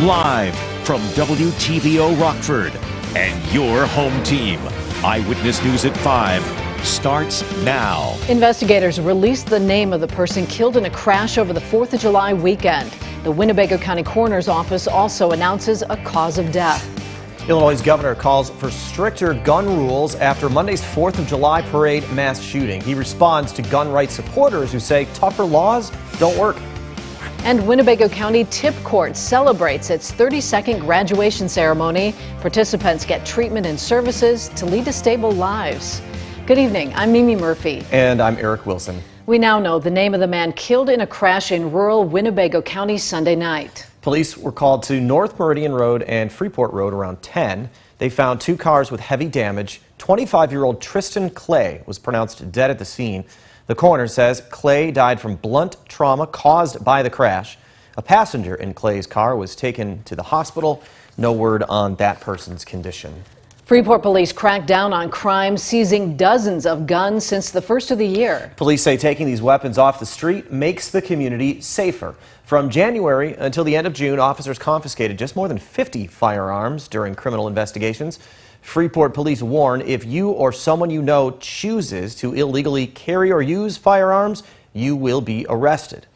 Live from WTVO Rockford and your home team. Eyewitness News at 5 starts now. Investigators released the name of the person killed in a crash over the 4th of July weekend. The Winnebago County Coroner's Office also announces a cause of death. Illinois' governor calls for stricter gun rules after Monday's 4th of July parade mass shooting. He responds to gun rights supporters who say tougher laws don't work. And Winnebago County Tip Court celebrates its 32nd graduation ceremony. Participants get treatment and services to lead to stable lives. Good evening, I'm Mimi Murphy. And I'm Eric Wilson. We now know the name of the man killed in a crash in rural Winnebago County Sunday night. Police were called to North Meridian Road and Freeport Road around 10. They found two cars with heavy damage. 25-year-old Tristan Clay was pronounced dead at the scene. The coroner says Clay died from blunt trauma caused by the crash. A passenger in Clay's car was taken to the hospital. No word on that person's condition. Freeport Police cracked down on crime, seizing dozens of guns since the first of the year. Police say taking these weapons off the street makes the community safer. From January until the end of June, officers confiscated just more than 50 firearms during criminal investigations. Freeport Police warn if you or someone you know chooses to illegally carry or use firearms, you will be arrested.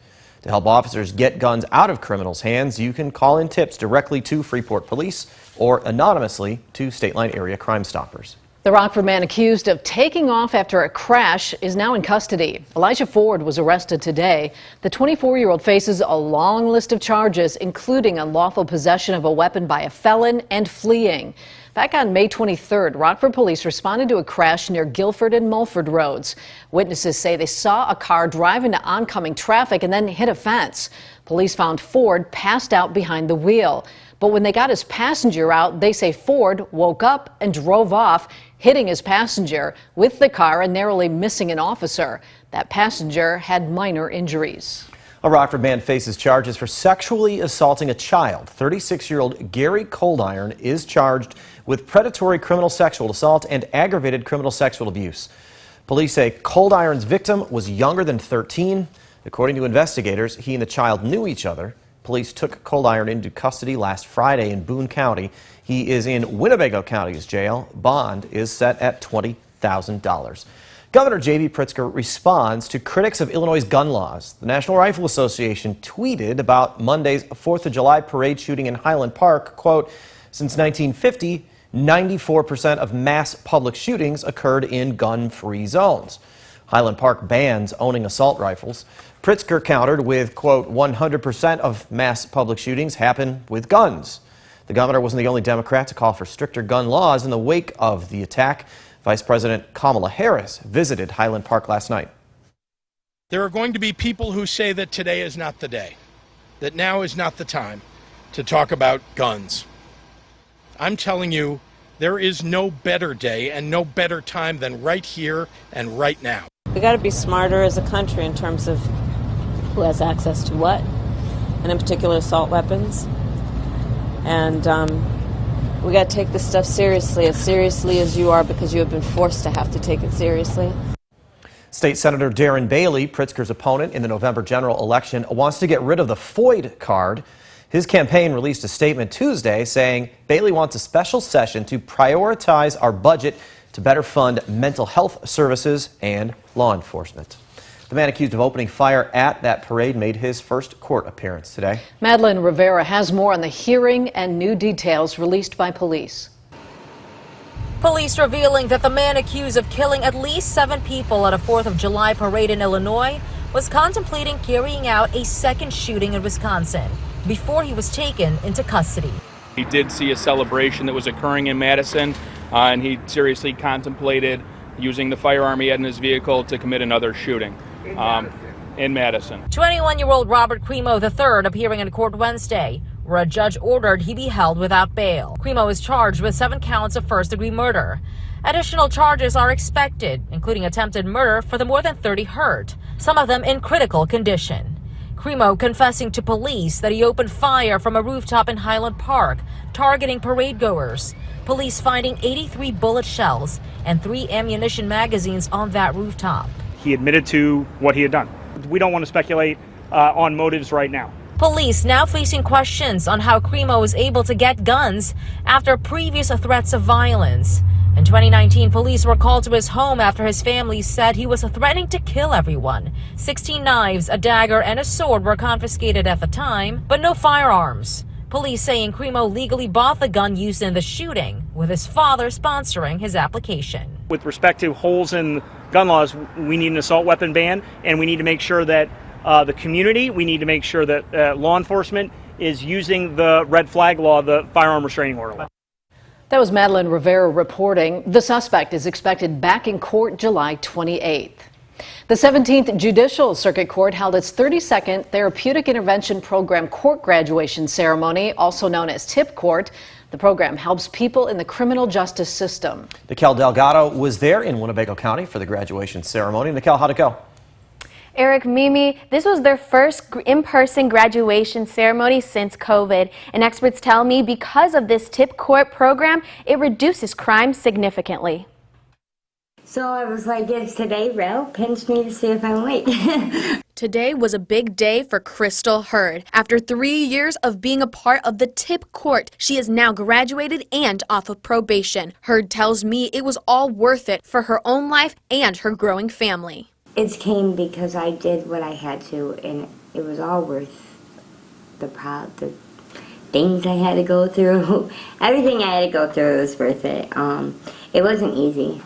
To help officers get guns out of criminals' hands, you can call in tips directly to Freeport Police or anonymously to State Line Area Crime Stoppers. The Rockford man accused of taking off after a crash is now in custody. Elijah Ford was arrested today. The 24-year-old faces a long list of charges, including unlawful possession of a weapon by a felon and fleeing. Back on May 23rd, Rockford police responded to a crash near Guilford and Mulford roads. Witnesses say they saw a car drive into oncoming traffic and then hit a fence. Police found Ford passed out behind the wheel. But when they got his passenger out, they say Ford woke up and drove off, hitting his passenger with the car and narrowly missing an officer. That passenger had minor injuries. A Rockford man faces charges for sexually assaulting a child. 36-year-old Gary Coldiron is charged with predatory criminal sexual assault and aggravated criminal sexual abuse. Police say Coldiron's victim was younger than 13. According to investigators, he and the child knew each other. Police took Coldiron into custody last Friday in Boone County. He is in Winnebago County's jail. Bond is set at $20,000. Governor J.B. Pritzker responds to critics of Illinois' gun laws. The National Rifle Association tweeted about Monday's 4th of July parade shooting in Highland Park, quote, "Since 1950, 94% of mass public shootings occurred in gun-free zones. Highland Park bans owning assault rifles." Pritzker countered with, quote, 100% of mass public shootings happen with guns. The governor wasn't the only Democrat to call for stricter gun laws in the wake of the attack. Vice President Kamala Harris visited Highland Park last night. There are going to be people who say that today is not the day, that now is not the time to talk about guns. I'm telling you, there is no better day and no better time than right here and right now. We got to be smarter as a country in terms of who has access to what, and in particular assault weapons. And we got to take this stuff seriously as you are, because you have been forced to have to take it seriously. State Senator Darren Bailey, Pritzker's opponent in the November general election, wants to get rid of the FOID card. His campaign released a statement Tuesday saying Bailey wants a special session to prioritize our budget to better fund mental health services and law enforcement. The man accused of opening fire at that parade made his first court appearance today. Madeline Rivera has more on the hearing and new details released by police. Police revealing that the man accused of killing at least 7 people at a 4th of July parade in Illinois was contemplating carrying out a second shooting in Wisconsin before he was taken into custody. He did see a celebration that was occurring in Madison, and he seriously contemplated using the firearm he had in his vehicle to commit another shooting in Madison. 21-year-old Robert Cremo III appearing in court Wednesday, where a judge ordered he be held without bail. Cremo is charged with 7 counts of first-degree murder. Additional charges are expected, including attempted murder for the more than 30 hurt, some of them in critical condition. Cremo confessing to police that he opened fire from a rooftop in Highland Park, targeting parade goers. Police finding 83 bullet shells and 3 ammunition magazines on that rooftop. He admitted to what he had done. We don't want to speculate on motives right now. Police now facing questions on how Cremo was able to get guns after previous threats of violence. In 2019, police were called to his home after his family said he was threatening to kill everyone. 16 knives, a dagger, and a sword were confiscated at the time, but no firearms. Police saying Cremo legally bought the gun used in the shooting, with his father sponsoring his application. With respect to holes in gun laws, we need an assault weapon ban, and we need to make sure that the community, we need to make sure that law enforcement is using the red flag law, the firearm restraining order law. That was Madeline Rivera reporting. The suspect is expected back in court July 28th. The 17th Judicial Circuit Court held its 32nd Therapeutic Intervention Program court graduation ceremony, also known as TIP Court. The program helps people in the criminal justice system. Nicole Delgado was there in Winnebago County for the graduation ceremony. Nicole, how'd it go? Eric, Mimi, this was their first in-person graduation ceremony since COVID, and experts tell me because of this TIP Court program, it reduces crime significantly. So I was like, it's today, Rel, pinch me to see if I'm awake. Today was a big day for Crystal Hurd. After 3 years of being a part of the TIP Court, she is now graduated and off of probation. Hurd tells me it was all worth it for her own life and her growing family. It came because I did what I had to, and it was all worth the things I had to go through. Everything I had to go through was worth it. It wasn't easy.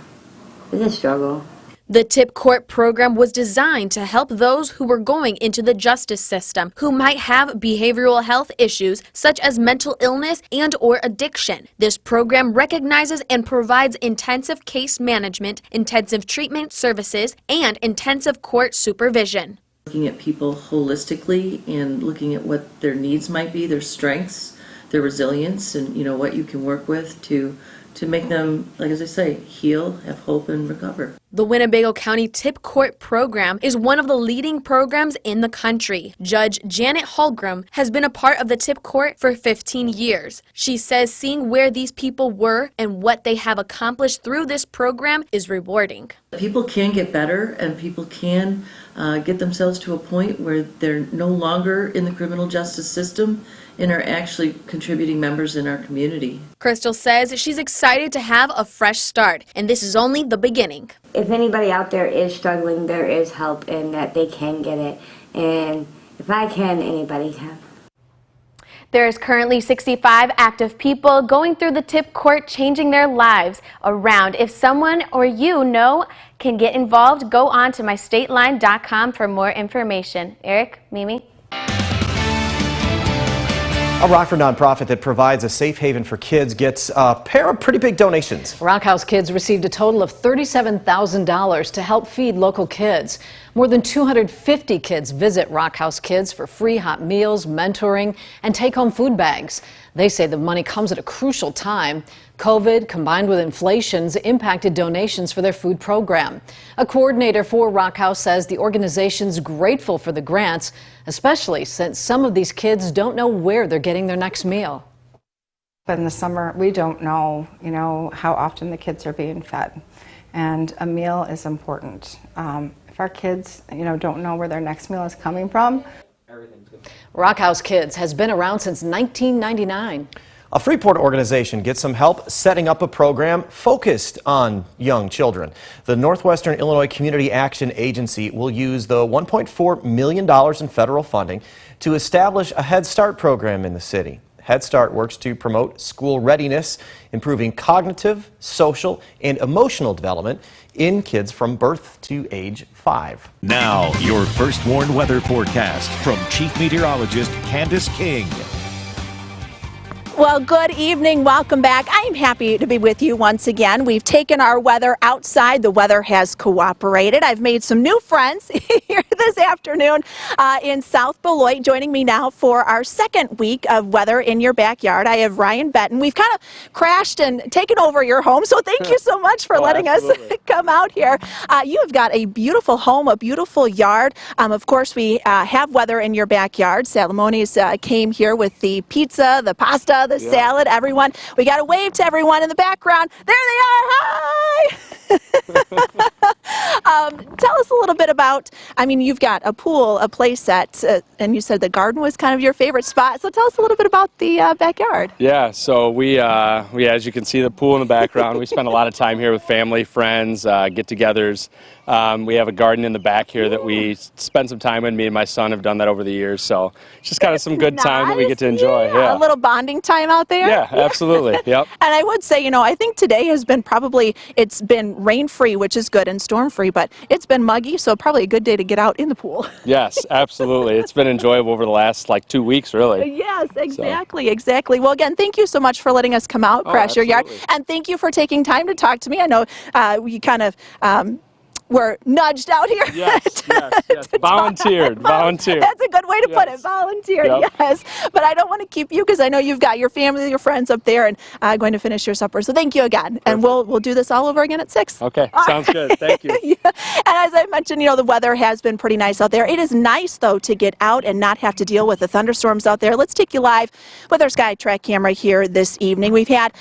It was a struggle. The TIP Court program was designed to help those who were going into the justice system who might have behavioral health issues such as mental illness and or addiction. This program recognizes and provides intensive case management, intensive treatment services, and intensive court supervision. Looking at people holistically and looking at what their needs might be, their strengths, their resilience, and what you can work with to make them, like as I say, heal, have hope, and recover. The Winnebago County TIP Court program is one of the leading programs in the country. Judge Janet Holgram has been a part of the TIP Court for 15 years. She says seeing where these people were and what they have accomplished through this program is rewarding. People can get better, and people can get themselves to a point where they're no longer in the criminal justice system and are actually contributing members in our community. Crystal says she's excited to have a fresh start, and this is only the beginning. If anybody out there is struggling, there is help and that they can get it. And if I can, anybody can. There is currently 65 active people going through the TIP Court, changing their lives around. If someone or you know can get involved, go on to mystateline.com for more information. Eric, Mimi? A Rockford nonprofit that provides a safe haven for kids gets a pair of pretty big donations. Rock House Kids received a total of $37,000 to help feed local kids. More than 250 kids visit Rock House Kids for free hot meals, mentoring, and take-home food bags. They say the money comes at a crucial time. COVID, combined with inflation's impacted donations for their food program. A coordinator for Rock House says the organization's grateful for the grants, especially since some of these kids don't know where they're getting their next meal. But in the summer, we don't know, how often the kids are being fed. And a meal is important. If our kids, don't know where their next meal is coming from. Rock House Kids has been around since 1999. A Freeport organization gets some help setting up a program focused on young children. The Northwestern Illinois Community Action Agency will use the $1.4 million in federal funding to establish a Head Start program in the city. Head Start works to promote school readiness, improving cognitive, social, and emotional development in kids from birth to age 5. Now, your first warned weather forecast from Chief Meteorologist Candace King. Well, good evening. Welcome back. I am happy to be with you once again. We've taken our weather outside. The weather has cooperated. I've made some new friends here this afternoon in South Beloit. Joining me now for our second week of Weather in Your Backyard, I have Ryan Benton. We've kind of crashed and taken over your home, so thank you so much for letting us come out here. You have got a beautiful home, a beautiful yard. Of course, we have weather in your backyard. Salomone's came here with the pizza, the pasta, the salad. Everyone, we got to wave to everyone in the background. There they are. Hi. Tell us a little bit about, I mean, you've got a pool, a play set, and you said the garden was kind of your favorite spot. So tell us a little bit about the backyard. Yeah, so we as you can see, the pool in the background. We spend a lot of time here with family, friends, get-togethers. We have a garden in the back here that we spend some time in. Me and my son have done that over the years, so it's just kind of some good time that we get to enjoy. Yeah, a little bonding time out there. Yeah, absolutely. Yep. And I would say, you know, I think today has been probably, it's been rain-free, which is good, and storm-free, but it's been muggy, so probably a good day to get out in the pool. Yes, absolutely. It's been enjoyable over the last, like, 2 weeks, really. Yes, exactly, exactly. Well, again, thank you so much for letting us come out, crash your yard, and thank you for taking time to talk to me. I know we kind of were nudged out here. Yes, yes. Volunteered. That's a good way to put it, volunteered, yes. But I don't want to keep you because I know you've got your family, your friends up there, and going to finish your supper. So thank you again. And we'll do this all over again at 6. Okay, sounds good. Thank you. And as I mentioned, you know, the weather has been pretty nice out there. It is nice, though, to get out and not have to deal with the thunderstorms out there. Let's take you live with our SkyTrack camera here this evening. We've had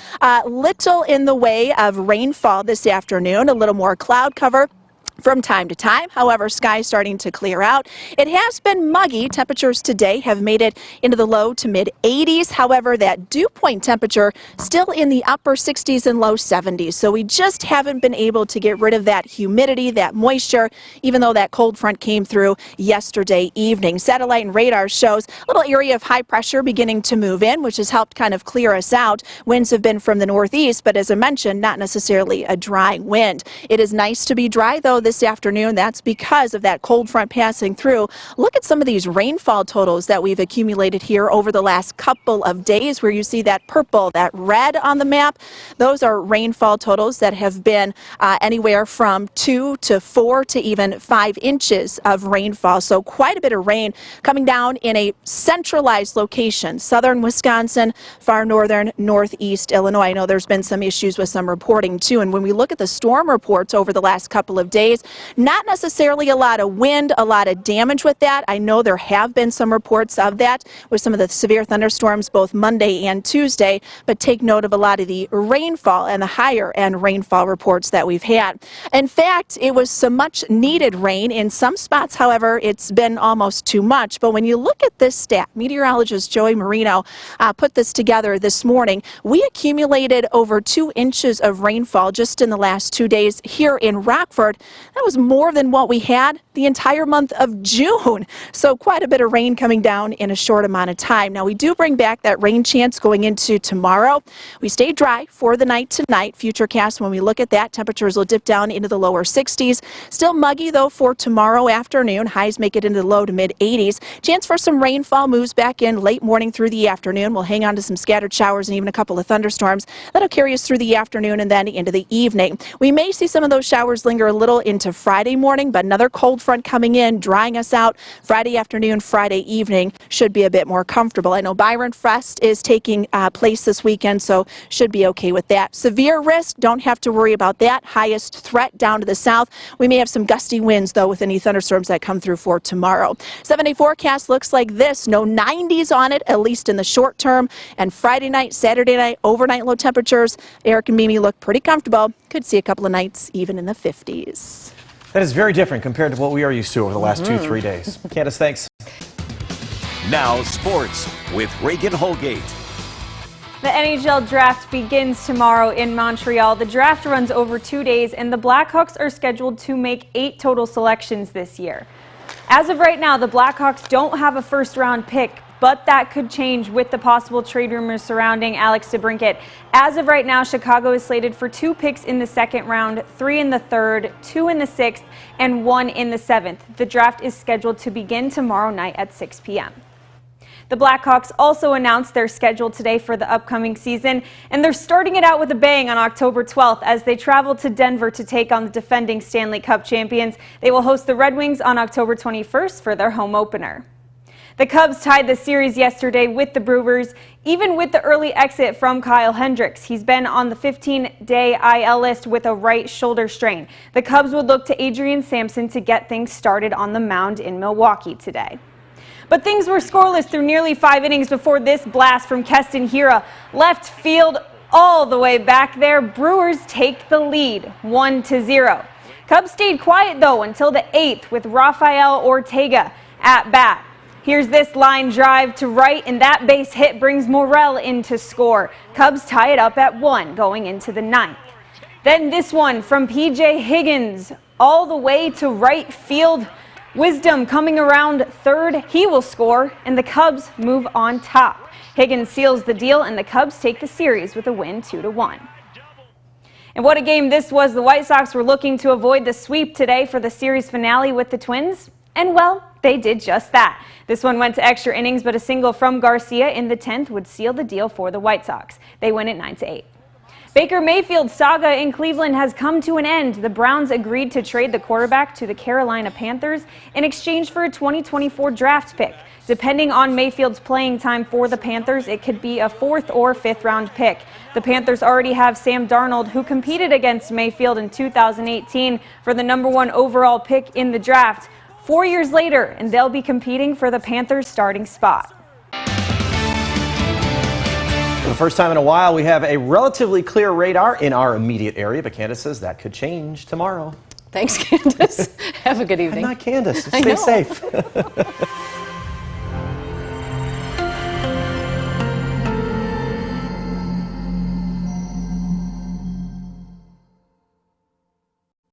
little in the way of rainfall this afternoon, a little more cloud cover from time to time. However, skies starting to clear out. It has been muggy. Temperatures today have made it into the low to mid 80s. However, that dew point temperature still in the upper 60s and low 70s. So we just haven't been able to get rid of that humidity, that moisture, even though that cold front came through yesterday evening. Satellite and radar shows a little area of high pressure beginning to move in, which has helped kind of clear us out. Winds have been from the northeast, but as I mentioned, not necessarily a dry wind. It is nice to be dry, though, this afternoon. That's because of that cold front passing through. Look at some of these rainfall totals that we've accumulated here over the last couple of days, where you see that purple, that red on the map. Those are rainfall totals that have been anywhere from 2 to 4 to even 5 inches of rainfall. So quite a bit of rain coming down in a centralized location, southern Wisconsin, far northern northeast Illinois. I know there's been some issues with some reporting too. And when we look at the storm reports over the last couple of days, not necessarily a lot of wind, a lot of damage with that. I know there have been some reports of that with some of the severe thunderstorms both Monday and Tuesday, but take note of a lot of the rainfall and the higher end rainfall reports that we've had. In fact, it was some much needed rain. In some spots, however, it's been almost too much. But when you look at this stat, meteorologist Joey Marino put this together this morning. We accumulated over 2 inches of rainfall just in the last 2 days here in Rockford. That was more than what we had the entire month of June. So quite a bit of rain coming down in a short amount of time. Now we do bring back that rain chance going into tomorrow. We stay dry for the night tonight. FUTURECAST, when we look at that, temperatures will dip down into the lower 60s. Still muggy though for tomorrow afternoon. Highs make it into the low to mid 80s. Chance for some rainfall moves back in late morning through the afternoon. We'll hang on to some scattered showers and even a couple of thunderstorms. That'll carry us through the afternoon and then into the evening. We may see some of those showers linger a little into Friday morning, but another cold front coming in, drying us out. Friday afternoon, Friday evening should be a bit more comfortable. I know Byron Frost is taking place this weekend, so should be okay with that. Severe risk, don't have to worry about that. Highest threat down to the south. We may have some gusty winds, though, with any thunderstorms that come through for tomorrow. 7-day forecast looks like this. No 90s on it, at least in the short term. And Friday night, Saturday night, overnight low temperatures. Eric and Mimi look pretty comfortable. Could see a couple of nights even in the 50s. That is very different compared to what we are used to over the last 2-3 days. Candace, thanks. Now sports with Reagan Holgate. The NHL draft begins tomorrow in Montreal. The draft runs over 2 days, and the Blackhawks are scheduled to make 8 total selections this year. As of right now, the Blackhawks don't have a first-round pick, but that could change with the possible trade rumors surrounding Alex DeBrincat. As of right now, Chicago is slated for 2 picks in the second round, 3 in the third, 2 in the sixth, and 1 in the seventh. The draft is scheduled to begin tomorrow night at 6 p.m. The Blackhawks also announced their schedule today for the upcoming season, and they're starting it out with a bang on October 12th as they travel to Denver to take on the defending Stanley Cup champions. They will host the Red Wings on October 21st for their home opener. The Cubs tied the series yesterday with the Brewers, even with the early exit from Kyle Hendricks. He's been on the 15-day IL list with a right shoulder strain. The Cubs would look to Adrian Sampson to get things started on the mound in Milwaukee today. But things were scoreless through nearly 5 innings before this blast from Keston Hira. Left field all the way back there. Brewers take the lead, 1-0. Cubs stayed quiet, though, until the 8th with Rafael Ortega at bat. Here's this line drive to right, and that base hit brings Morel in to score. Cubs tie it up at 1 going into the 9th. Then this one from P.J. Higgins all the way to right field. Wisdom coming around third. He will score, and the Cubs move on top. Higgins seals the deal, and the Cubs take the series with a win 2-1. And what a game this was. The White Sox were looking to avoid the sweep today for the series finale with the Twins. And, well, they did just that. This one went to extra innings, but a single from Garcia in the 10th would seal the deal for the White Sox. They win it 9-8. Baker Mayfield's saga in Cleveland has come to an end. The Browns agreed to trade the quarterback to the Carolina Panthers in exchange for a 2024 draft pick. Depending on Mayfield's playing time for the Panthers, it could be a 4th or 5th round pick. The Panthers already have Sam Darnold, who competed against Mayfield in 2018 for the #1 overall pick in the draft. 4 years later, and they'll be competing for the Panthers' starting spot. For the first time in a while, we have a relatively clear radar in our immediate area, but Candace says that could change tomorrow. Thanks, Candace. Have a good evening. I'm not Candace. Stay safe.